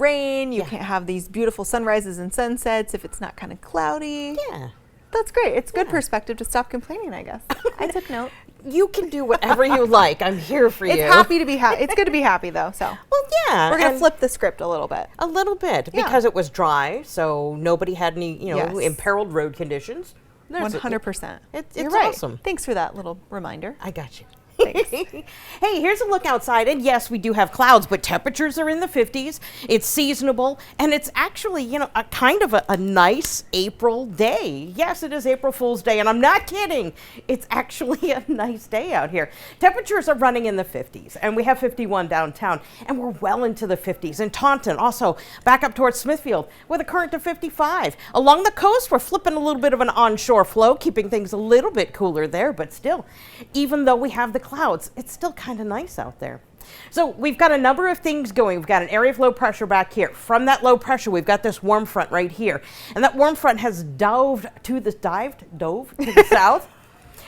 rain. You can't have these beautiful sunrises and sunsets if it's not kind of cloudy. Yeah. That's great. It's good perspective to stop complaining, I guess. I took note. You can do whatever you like. I'm here for you. It's happy to be happy. It's good to be happy, though. So. Well, yeah. We're going to flip the script a little bit. A little bit, Yeah. because it was dry, so nobody had any, Yes. imperiled road conditions. 100%. It's You're right. awesome. Thanks for that little reminder. I got you. Thanks. Hey, here's a look outside, and yes, we do have clouds, but temperatures are in the 50s. It's seasonable, and it's actually, a kind of a nice April day. Yes, it is April Fool's Day, and I'm not kidding. It's actually a nice day out here. Temperatures are running in the 50s, and we have 51 downtown, and we're well into the 50s. In Taunton, also back up towards Smithfield, with a current of 55. Along the coast, we're flipping a little bit of an onshore flow, keeping things a little bit cooler there, but still, even though we have the clouds, it's still kind of nice out there. So we've got a number of things going. We've got an area of low pressure back here. From that low pressure, we've got this warm front right here. And that warm front has dove to the south.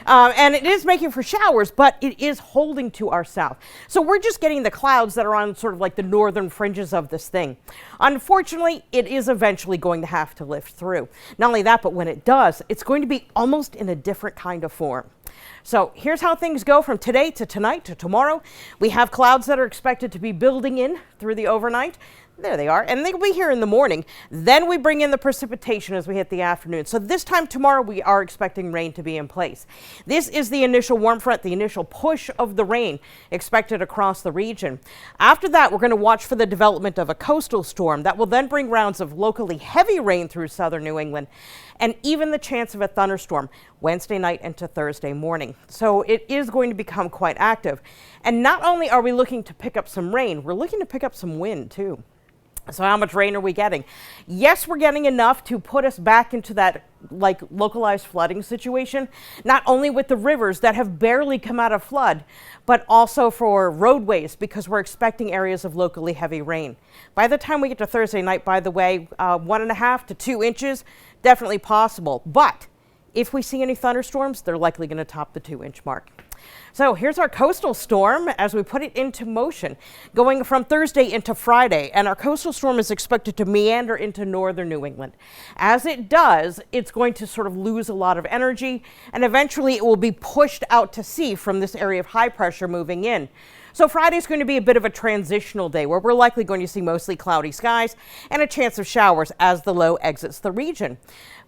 And it is making for showers, but it is holding to our south. So we're just getting the clouds that are on sort of like the northern fringes of this thing. Unfortunately, it is eventually going to have to lift through. Not only that, but when it does, it's going to be almost in a different kind of form. So here's how things go from today to tonight to tomorrow. We have clouds that are expected to be building in through the overnight. There they are, and they'll be here in the morning. Then we bring in the precipitation as we hit the afternoon. So this time tomorrow, we are expecting rain to be in place. This is the initial warm front, the initial push of the rain expected across the region. After that, we're going to watch for the development of a coastal storm that will then bring rounds of locally heavy rain through southern New England, and even the chance of a thunderstorm Wednesday night into Thursday morning. So it is going to become quite active. And not only are we looking to pick up some rain, we're looking to pick up some wind too. So how much rain are we getting? Yes, we're getting enough to put us back into that localized flooding situation, not only with the rivers that have barely come out of flood, but also for roadways, because we're expecting areas of locally heavy rain. By the time we get to Thursday night, by the way, 1.5 to 2 inches, definitely possible. But if we see any thunderstorms, they're likely going to top the 2-inch mark. So here's our coastal storm as we put it into motion, going from Thursday into Friday, and our coastal storm is expected to meander into northern New England. As it does, it's going to sort of lose a lot of energy, and eventually it will be pushed out to sea from this area of high pressure moving in. So Friday is going to be a bit of a transitional day where we're likely going to see mostly cloudy skies and a chance of showers as the low exits the region.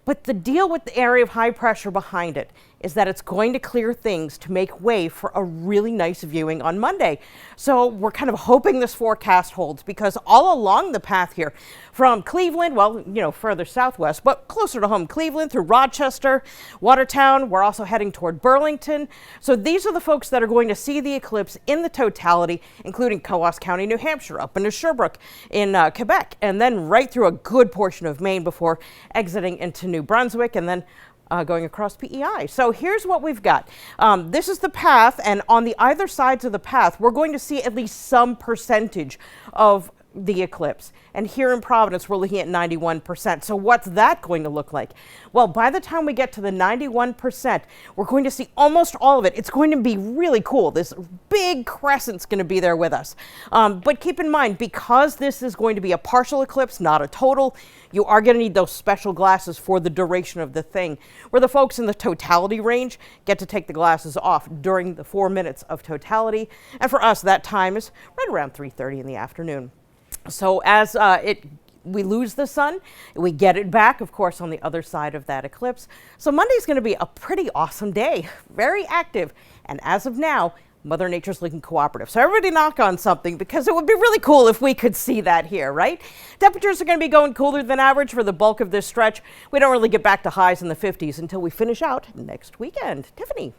But the deal with the area of high pressure behind it is that it's going to clear things to make way for a really nice viewing on Monday. So we're kind of hoping this forecast holds, because all along the path here from Cleveland, well, further southwest, but closer to home, Cleveland through Rochester, Watertown, we're also heading toward Burlington. So these are the folks that are going to see the eclipse in the totality, including Coos County, New Hampshire, up into Sherbrooke in Quebec, and then right through a good portion of Maine before exiting into New Brunswick, and then going across PEI. So here's what we've got. This is the path, and on the either sides of the path, we're going to see at least some percentage of the eclipse. And here in Providence, we're looking at 91%. So what's that going to look like? Well, by the time we get to the 91%, we're going to see almost all of it. It's going to be really cool. This big crescent's going to be there with us. But keep in mind, because this is going to be a partial eclipse, not a total, you are going to need those special glasses for the duration of the thing, where the folks in the totality range get to take the glasses off during the 4 minutes of totality. And for us, that time is right around 3:30 in the afternoon. So as we lose the sun, we get it back, of course, on the other side of that eclipse. So Monday's going to be a pretty awesome day, very active. And as of now, Mother Nature's looking cooperative. So everybody knock on something, because it would be really cool if we could see that here, right? Temperatures are going to be going cooler than average for the bulk of this stretch. We don't really get back to highs in the 50s until we finish out next weekend. Tiffany.